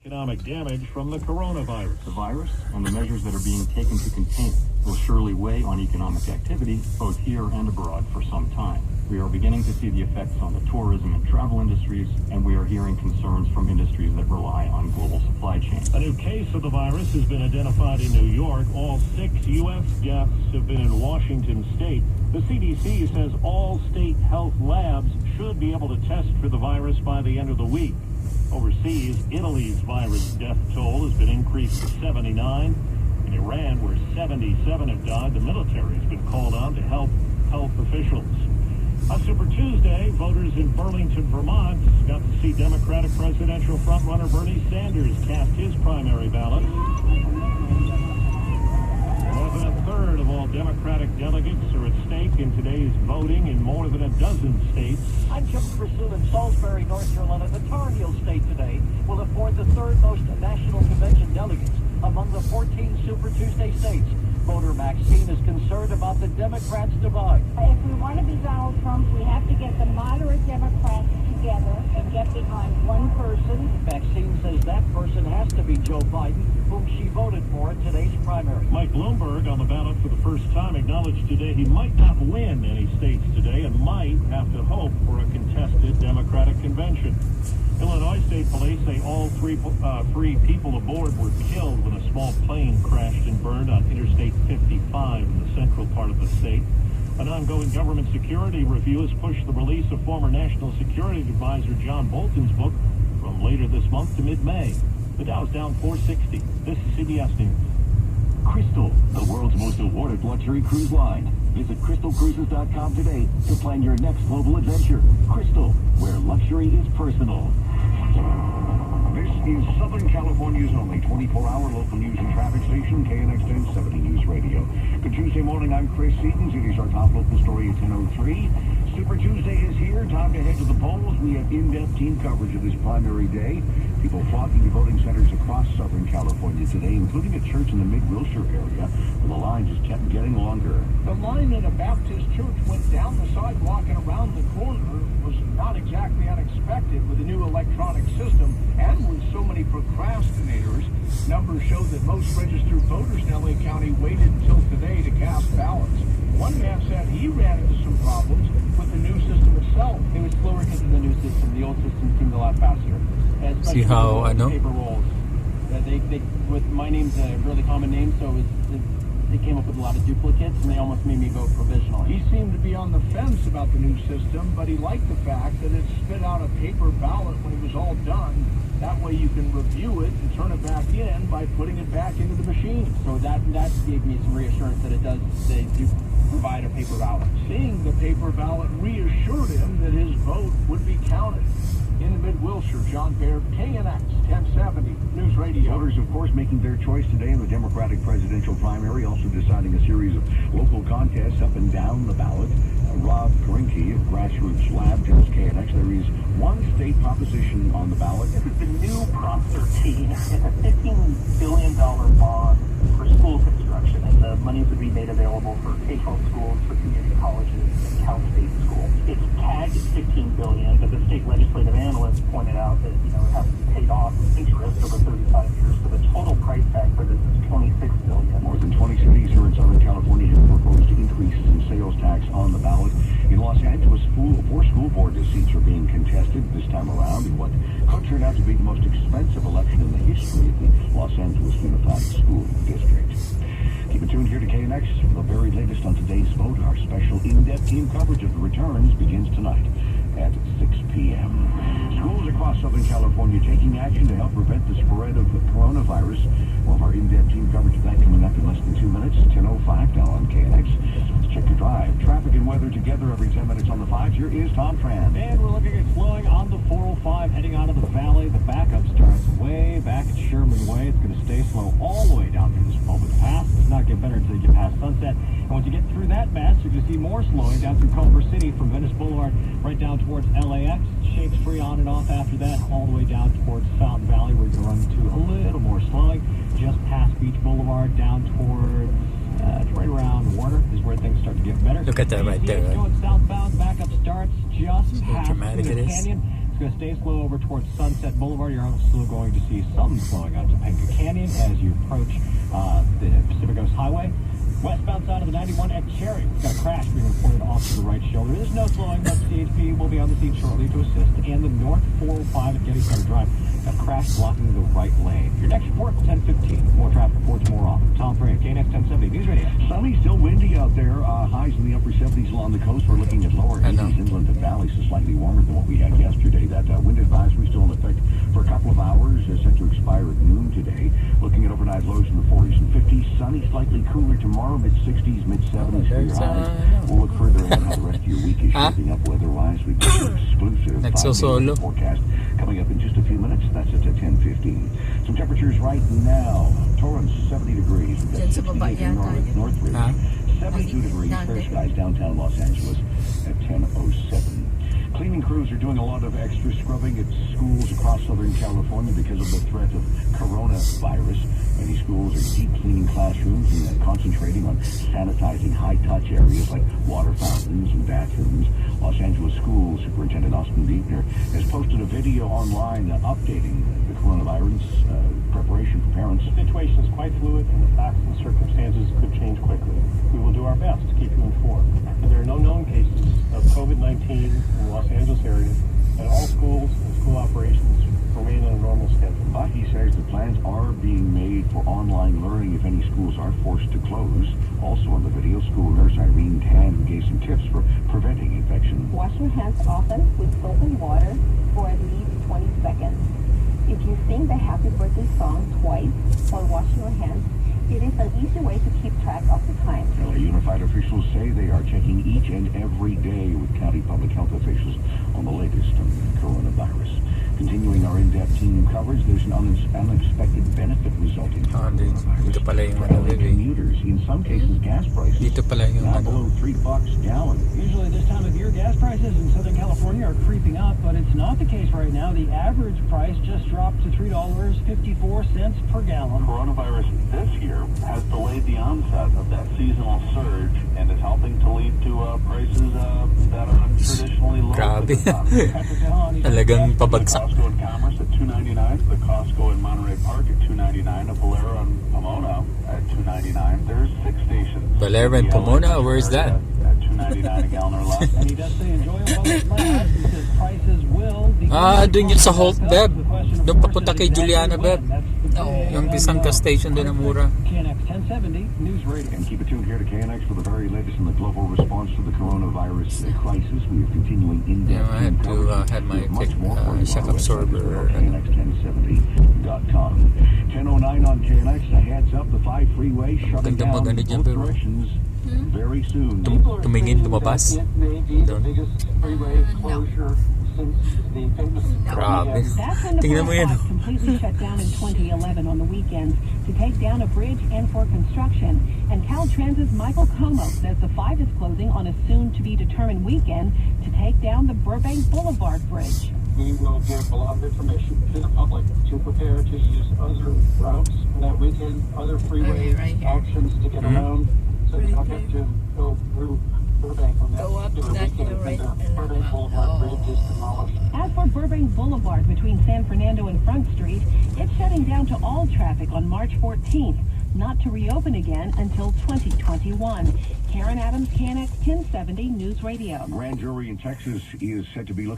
Economic damage from the coronavirus. The virus and the measures that are being taken to contain it will surely weigh on economic activity, both here and abroad, for some time. We are beginning to see the effects on the tourism and travel industries, and we are hearing concerns from industries that rely on global supply chains. A new case of the virus has been identified in New York. All 6 U.S. deaths have been in Washington state. The CDC says all state health labs should be able to test for the virus by the end of the week. Overseas, Italy's virus death toll has been increased to 79. In Iran, where 77 have died, the military has been called on to help health officials. On Super Tuesday, voters in Burlington, Vermont got to see Democratic presidential frontrunner Bernie Sanders cast his primary ballot. More than a third of all Democratic delegates are at stake in today's voting in more than a dozen states. I'm Jim Pursuit in Salisbury, North Carolina. The Tar Heel State today will afford the third most national convention delegates among the 14 Super Tuesday states. Voter Maxine is concerned about the Democrats' divide. If we want to be Donald Trump, we have to get the moderate Democrats together and get behind one person. Maxine says that person has to be Joe Biden, whom she voted for in today's primary. Mike Bloomberg, on the ballot for the first time, acknowledged today he might not win any states today and might have to hope for a contested Democratic convention. Illinois State Police say all three people aboard were killed when a small plane crashed and burned on Interstate 55 in the central part of the state. An ongoing government security review has pushed the release of former National Security Advisor John Bolton's book from later this month to mid-May. The Dow's down 460. This is CBS News. Crystal, the world's most awarded luxury cruise line. Visit crystalcruises.com today to plan your next global adventure. Crystal, where luxury is personal. This is Southern California's only 24-hour local news and traffic station, KNX 1070 News Radio. Good Tuesday morning, I'm Chris Seaton. It is our top local story at 10:03. Super Tuesday is here. Time to head to the polls. We have in-depth team coverage of this primary day. People flocking to voting centers across Southern California today, including a church in the Mid-Wilshire area, where the line just kept getting longer. The line at a Baptist church went down the sidewalk and around the corner. Was not exactly unexpected with the new electronic system, and with so many procrastinators. Numbers show that most registered voters in LA County waited until today to cast ballots. One man said he ran into some problems with the new system itself. It was slower because of the new system. The old system seemed a lot faster. See how I know? Paper rolls. With my name's a really common name, so they came up with a lot of duplicates, and they almost made me vote provisionally. He seemed to be on the fence about the new system, but he liked the fact that it spit out a paper ballot when it was all done. That way you can review it and turn it back in by putting it back into the machine. So that gave me some reassurance that they do provide a paper ballot. Seeing the paper ballot reassured him that his vote would be counted. In the Mid-Wilshire, John Baird, KNX 1070 News Radio. Voters, of course, making their choice today in the Democratic presidential primary, also deciding a series of local contests up and down the ballot. Rob Grinke of Grassroots Lab tells KNX there is one state proposition on the ballot. This is the new Prop 13. It's a $15 billion bond for school construction, and the money would be made available for K-12 schools, for community colleges, and Cal State schools. It's tagged at $15 billion, but the state legislative analysts pointed out that it has to be paid off with interest over 35 years. So the total price tag for this is $26 billion. More than 20 cities here in Southern California have proposed increases in sales tax on the ballot. In Los Angeles, 4 school board seats are being contested this time around in what could turn out to be the most expensive election in the history of the Los Angeles Unified School District. Keep it tuned here to KNX for the very latest on today's vote. Our special in-depth team coverage of the returns begins tonight at 6 p.m. Schools across Southern California taking action to help prevent the spread of the coronavirus. More of our in-depth team coverage of that coming up in less than 2 minutes. 10:05 now on KNX. Let's check your drive. Traffic and weather together every 10 minutes on the 5. Here is Tom Tran. And we're looking at slowing on the 405 heading out of the valley. The backup starts way back at Sherman Way. It's going to stay slow all the way down through this public pass. It's not get better until you get past Sunset. And once you get through that mess, you're going to see more slowing down through Culver City from Venice Boulevard right down towards LAX. Shakes free on and off after that, all the way down towards Fountain Valley. We're going to run into a little more slowing just past Beach Boulevard down towards right around Warner is where things start to get better. Look at that right there. Going southbound, backup starts just how past dramatic it is. Canyon It's going to stay slow over towards Sunset Boulevard. You're still going to see some slowing out to Topanga Canyon as you approach the Pacific Coast Highway. Westbound side of the 91 at Cherry. We've got a crash being reported off to the right shoulder. There's no slowing, but CHP will be on the scene shortly to assist. And the North 405 at Gettysburg Drive, a crash blocking the right lane. Your next report, 10:15. More traffic reports more often. Tom Frey, KNX 1070 News Radio. Sunny, still windy out there. Highs in the upper 70s along the coast. We're looking at lower 80s inland and valleys, so slightly warmer than what we had yesterday. That wind advisory still in effect for a couple of hours, set to expire at noon today. Looking at overnight lows in the 40s and 50s. Sunny, slightly cooler tomorrow, mid-60s, mid-70s for your highs. We'll look further ahead how the rest of your week is shaping up weather-wise. We've got your exclusive 5-day forecast coming up in just a few minutes. That's at 10:15. Some temperatures right now. Torrance, 70 degrees. We've got 68 in Northridge. 72 degrees, fair skies downtown Los Angeles at 10:07. Cleaning crews are doing a lot of extra scrubbing at schools across Southern California because of the threat of coronavirus. Many schools are deep cleaning classrooms and concentrating on sanitizing high-touch areas like water fountains and bathrooms. Los Angeles School Superintendent Austin Dietner has posted a video online updating the coronavirus preparation for parents. The situation is quite fluid and the facts and circumstances could change quickly. We will do our best to keep you informed. There are no known cases of COVID-19 in the Los Angeles area, and all schools and school operations remain on a normal schedule. But he says the plans are being made for online learning if any schools are forced to close. Also on the video, school nurse Irene Tan gave some tips for preventing infection. Wash your hands often with soap and water for at least 20 seconds. If you sing the happy birthday song twice while washing your hands, it is an easy way to keep track of the time. LA Unified officials say they are checking each and every day with county public health officials on the latest on coronavirus. Continuing our in-depth team coverage, there's an unexpected benefit resulting from dito pala yung commuters. In some cases, gas prices dito pala yung now below $3 a gallon. Usually this time of year, gas prices in Southern California are creeping up, but it's not the case right now. The average price just dropped to $3.54 per gallon. Coronavirus this year has delayed the onset of that seasonal surge and is helping to lead to prices that are traditionally low. Grabe. Talagang pabagsak. Costco in Commerce at $2.99. The Costco in Monterey Park at $2.99. A Valero in Pomona at $2.99. There's 6 stations. Valero in Pomona? Where is that? At $2.99 a gallon or less. And he does say enjoy it while it lasts. He says prices will doon yun sa Holt, Beb. Doon papunta kay Juliana, Beb. Yung Pisangka station doon ang mura. KNX 1070 News Radio. And keep it tuned here to KNX for the very latest in the global response to the coronavirus crisis. We are continuing in-depth I had to have my shock absorber. KNX1070.com. 10:09 on KNX. A heads up, the 5 freeway shutting down in both directions very soon. Tumingin, lumabas. Doon. Grabe. Tingnan mo yan. Completely shut down in 2011 on the weekends to take down a bridge and for construction. And Caltrans's Michael Como says the 5 is closing on a soon-to-be-determined weekend to take down the Burbank Boulevard Bridge. We will give a lot of information to the public to prepare to use other routes that weekend, other freeway options to get around, so you don't have to go through Burbank on that. Go up that hill right Burbank Boulevard Bridge is demolished. As for Burbank Boulevard between San Fernando and Front Street, it's shutting down to all traffic on March 14th, not to reopen again until 2021. Karen Adams, KNX 1070 News Radio. Grand jury in Texas is set to be looking